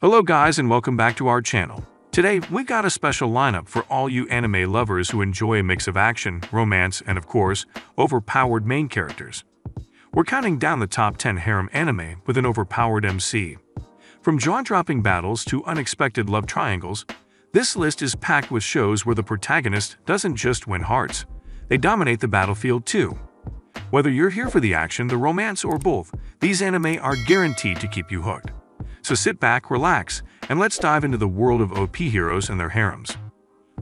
Hello guys and welcome back to our channel. Today, we got a special lineup for all you anime lovers who enjoy a mix of action, romance, and of course, overpowered main characters. We're counting down the top 10 harem anime with an overpowered MC. From jaw-dropping battles to unexpected love triangles, this list is packed with shows where the protagonist doesn't just win hearts, they dominate the battlefield too. Whether you're here for the action, the romance, or both, these anime are guaranteed to keep you hooked. So sit back, relax, and let's dive into the world of OP heroes and their harems.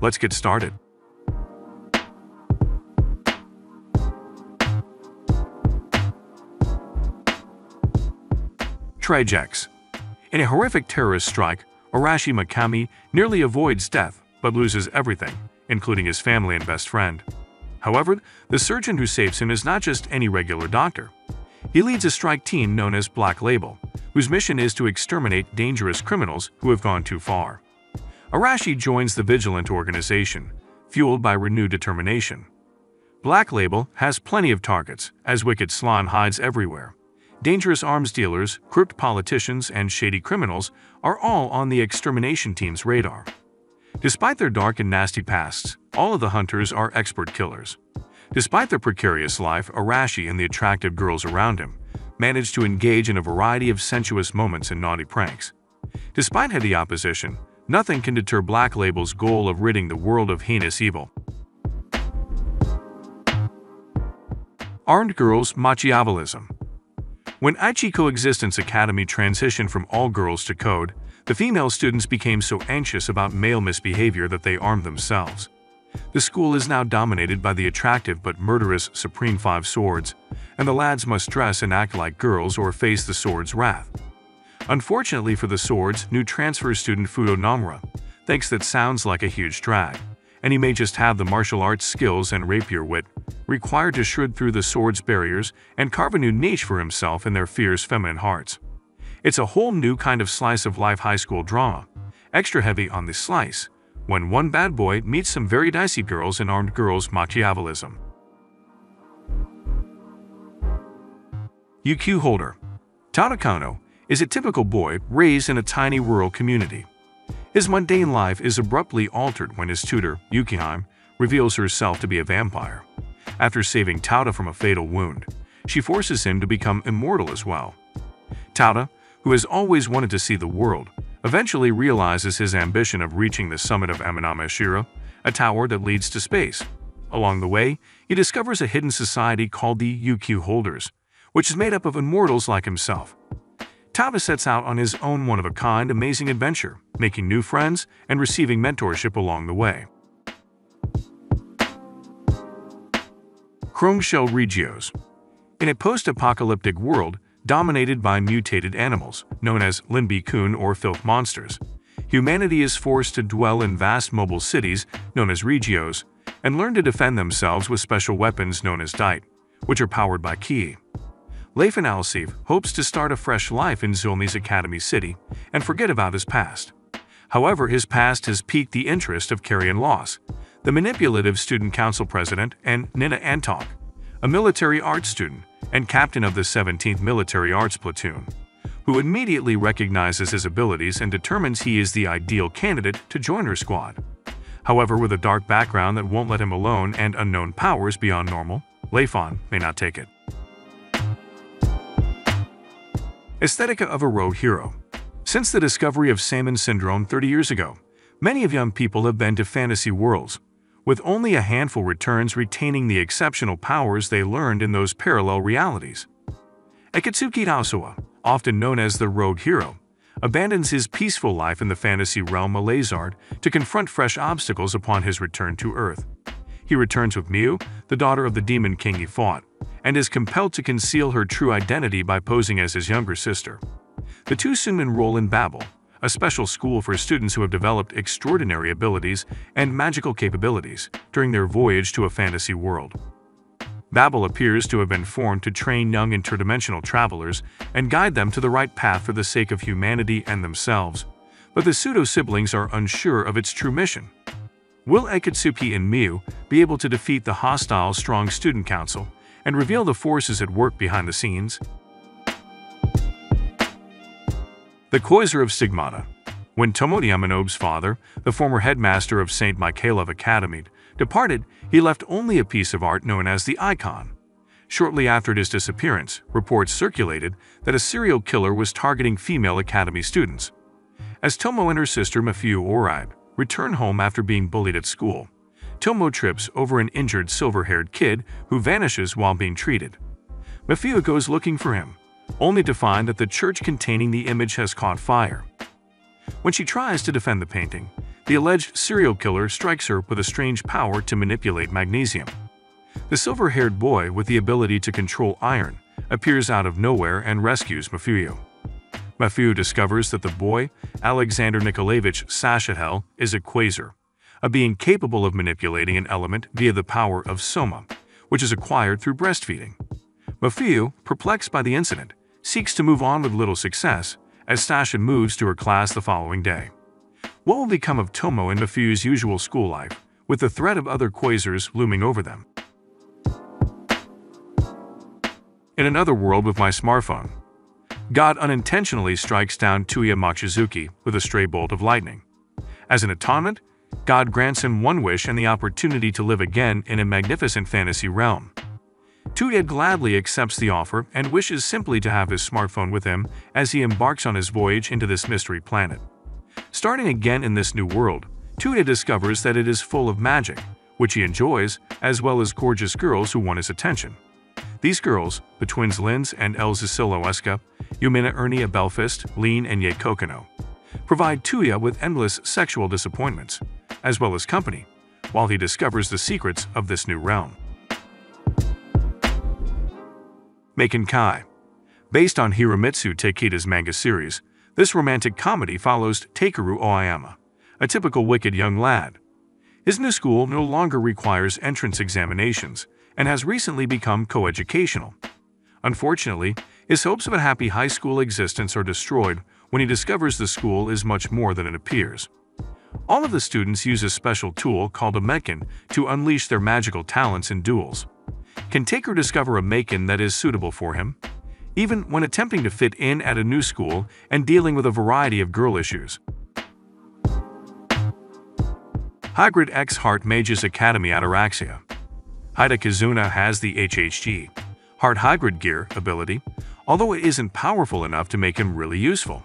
Let's get started. Triage X. In a horrific terrorist strike, Arashi Makami nearly avoids death but loses everything, including his family and best friend. However, the surgeon who saves him is not just any regular doctor. He leads a strike team known as Black Label, whose mission is to exterminate dangerous criminals who have gone too far. Arashi joins the vigilant organization, fueled by renewed determination. Black Label has plenty of targets, as wicked slime hides everywhere. Dangerous arms dealers, corrupt politicians, and shady criminals are all on the extermination team's radar. Despite their dark and nasty pasts, all of the hunters are expert killers. Despite their precarious life, Arashi and the attractive girls around him manage to engage in a variety of sensuous moments and naughty pranks. Despite heavy opposition, nothing can deter Black Label's goal of ridding the world of heinous evil. Armed Girls Machiavellism. When Aichi Coexistence Academy transitioned from all-girls to code, the female students became so anxious about male misbehavior that they armed themselves. The school is now dominated by the attractive but murderous Supreme Five Swords, and the lads must dress and act like girls or face the Sword's wrath. Unfortunately for the Swords, new transfer student Fudo Namura thinks that sounds like a huge drag, and he may just have the martial arts skills and rapier wit required to shred through the Sword's barriers and carve a new niche for himself in their fierce feminine hearts. It's a whole new kind of slice of life high school drama, extra heavy on the slice, when one bad boy meets some very dicey girls in Armed Girls Machiavellism. UQ Holder. Tadakano is a typical boy raised in a tiny rural community. His mundane life is abruptly altered when his tutor, Yukihime, reveals herself to be a vampire. After saving Tauta from a fatal wound, she forces him to become immortal as well. Tauta, who has always wanted to see the world, eventually realizes his ambition of reaching the summit of Amanamashira, a tower that leads to space. Along the way, he discovers a hidden society called the UQ Holders, which is made up of immortals like himself. Tauta sets out on his own one-of-a-kind amazing adventure, making new friends and receiving mentorship along the way. Chrome Shell Regios. In a post-apocalyptic world dominated by mutated animals, known as Linbi-kun or filth monsters, humanity is forced to dwell in vast mobile cities known as Regios and learn to defend themselves with special weapons known as Dite, which are powered by Ki. Leifan Alsiv hopes to start a fresh life in Zulmi's Academy City and forget about his past. However, his past has piqued the interest of Carrion Loss, the manipulative student council president, and Nina Antok, a military arts student and captain of the 17th Military Arts Platoon, who immediately recognizes his abilities and determines he is the ideal candidate to join her squad. However, with a dark background that won't let him alone and unknown powers beyond normal, Leifan may not take it. Aesthetica of a Rogue Hero. Since the discovery of Salmon Syndrome 30 years ago, many of young people have been to fantasy worlds, with only a handful returns retaining the exceptional powers they learned in those parallel realities. Akatsuki Taosawa, often known as the Rogue Hero, abandons his peaceful life in the fantasy realm Malazard to confront fresh obstacles upon his return to Earth. He returns with Miu, the daughter of the demon king he fought, and is compelled to conceal her true identity by posing as his younger sister. The two soon enroll in Babel, a special school for students who have developed extraordinary abilities and magical capabilities during their voyage to a fantasy world. Babel appears to have been formed to train young interdimensional travelers and guide them to the right path for the sake of humanity and themselves, but the pseudo-siblings are unsure of its true mission. Will Akatsuki and Miu be able to defeat the hostile Strong Student Council and reveal the forces at work behind the scenes? The Qwaser of Stigmata. When Tomo Yamanobe's father, the former headmaster of St. Michaelov Academy, departed, he left only a piece of art known as the icon. Shortly after his disappearance, reports circulated that a serial killer was targeting female academy students. As Tomo and her sister Mafiu Oride return home after being bullied at school, Tomo trips over an injured silver-haired kid who vanishes while being treated. Mafiu goes looking for him, only to find that the church containing the image has caught fire. When she tries to defend the painting, the alleged serial killer strikes her with a strange power to manipulate magnesium. The silver-haired boy with the ability to control iron appears out of nowhere and rescues Mafiu. Mafiu discovers that the boy, Alexander Nikolaevich Sashatel, is a Qwaser, a being capable of manipulating an element via the power of soma, which is acquired through breastfeeding. Mafiu, perplexed by the incident, seeks to move on with little success as Sasha moves to her class the following day. What will become of Tomo and Mafiu's usual school life, with the threat of other Qwasers looming over them? In another world with my smartphone, God unintentionally strikes down Tuya Mochizuki with a stray bolt of lightning. As an atonement, God grants him one wish and the opportunity to live again in a magnificent fantasy realm. Tuya gladly accepts the offer and wishes simply to have his smartphone with him as he embarks on his voyage into this mystery planet. Starting again in this new world, Tuya discovers that it is full of magic, which he enjoys, as well as gorgeous girls who want his attention. These girls, the twins Linz and Elza Siloeska, Yumina Ernia Belfast, Lean and Ye Kokono, provide Tuya with endless sexual disappointments, as well as company, while he discovers the secrets of this new realm. Maken-Ki. Based on Hiromitsu Takita's manga series, this romantic comedy follows Takeru Oyama, a typical wicked young lad. His new school no longer requires entrance examinations and has recently become coeducational. Unfortunately, his hopes of a happy high school existence are destroyed when he discovers the school is much more than it appears. All of the students use a special tool called a Maken to unleash their magical talents in duels. Can Takeru discover a Maken that is suitable for him? Even when attempting to fit in at a new school and dealing with a variety of girl issues. Hyrid X Heart Mages Academy Ataraxia. Hida Kazuna has the HHG, Heart Hyrid Gear ability, although it isn't powerful enough to make him really useful.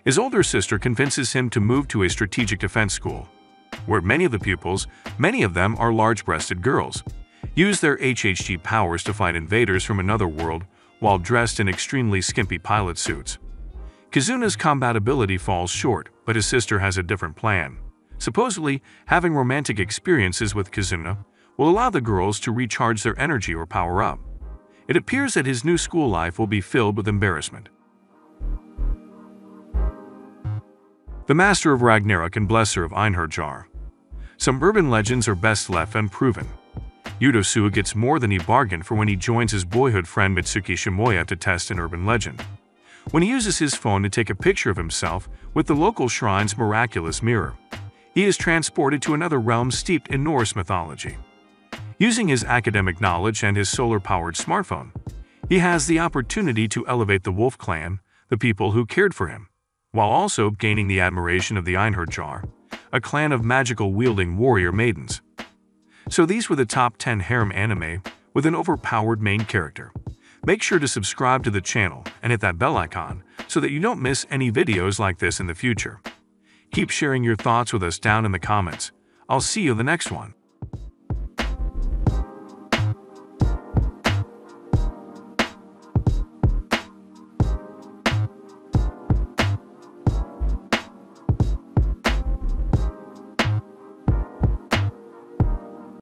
His older sister convinces him to move to a strategic defense school, where many of the pupils, many of them are large-breasted girls, use their HHG powers to fight invaders from another world while dressed in extremely skimpy pilot suits. Kazuna's combat ability falls short, but his sister has a different plan. Supposedly, having romantic experiences with Kazuna will allow the girls to recharge their energy or power up. It appears that his new school life will be filled with embarrassment. The Master of Ragnarok and Blesser of Einherjar. Some urban legends are best left unproven. Yudosu gets more than he bargained for when he joins his boyhood friend Mitsuki Shimoya to test an urban legend. When he uses his phone to take a picture of himself with the local shrine's miraculous mirror, he is transported to another realm steeped in Norse mythology. Using his academic knowledge and his solar-powered smartphone, he has the opportunity to elevate the Wolf Clan, the people who cared for him, while also gaining the admiration of the Einherjar, a clan of magical-wielding warrior maidens. So these were the top 10 harem anime with an overpowered main character. Make sure to subscribe to the channel and hit that bell icon so that you don't miss any videos like this in the future. Keep sharing your thoughts with us down in the comments. I'll see you in the next one.